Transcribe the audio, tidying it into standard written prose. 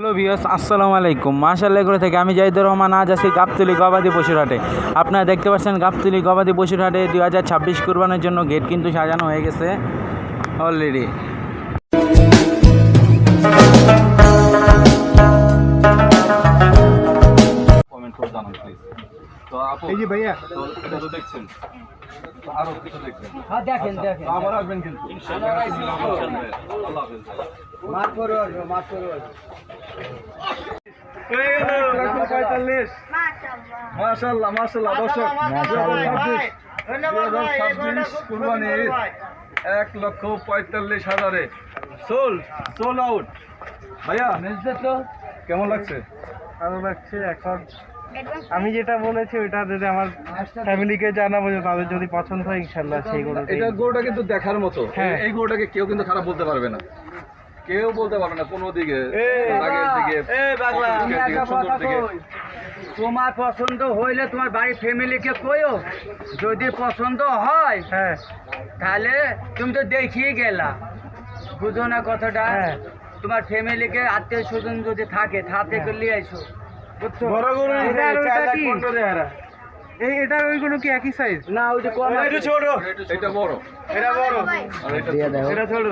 Hello viewers, আসসালামু আলাইকুম। মাশাআল্লাহ করে থেকে আমি জাহিদুর রহমান। আজ আছি গাবতলী গবাদি পশুর হাটে। আপনারা দেখতে পাচ্ছেন গাবতলী গবাদি পশুর হাটে 2026 কুরবানের জন্য গেট কিন্তু সাজানো হয়ে গেছে অলরেডি। কমেন্ট করে জানান প্লিজ। তো আপু এই যে ভাইয়া তো এটা তো দেখছেন, তো আরো কিছু দেখবেন। হ্যাঁ দেখেন দেখেন তো আবার আসবেন কিন্তু ইনশাআল্লাহ। আল্লাহ হাফেজ। মার করে আসবো মার করে আসবো মাশাআল্লাহ মাশাআল্লাহ দর্শক, 2026 কুরবানি 1,45,000 সোল আউট। ভাইয়া কেমন লাগছে? ভালো লাগছে। এখন আমি যেটা বলেছি ওইটা যদি আমার ফ্যামিলিকে জানাবো, যে তাদের যদি পছন্দ হয় ইনশাল্লাহ সেই গরু এটা গরুটা কিন্তু দেখার মতো। হ্যাঁ। এই গরুটাকে কেউ কিন্তু খারাপ বলতে পারবে না, কেউ বলতে পারবে না কোনো দিকে, আগের দিকে, দিকের দিকে, সুন্দর দিকে। তোমার পছন্দ হইলে তোমার বাড়ির ফ্যামিলিকে কইও, যদি পছন্দ হয় হ্যাঁ তাহলে তুমি তো দেখিয়ে গেলা, বুঝো না কথাটা। হ্যাঁ। তোমার ফ্যামিলিকে আত্মীয় স্বজন যদি থাকে তাতে করে নিয়ে আইসো, বুঝছো? বড় গরু এটা আর ওইটা কি? এই এটা ওইগুলো কি একই সাইজ? না ওই যে কম আছে। ছোট, এটা বড় এটা বড়, আর এটা ছোট। এটা ছোট।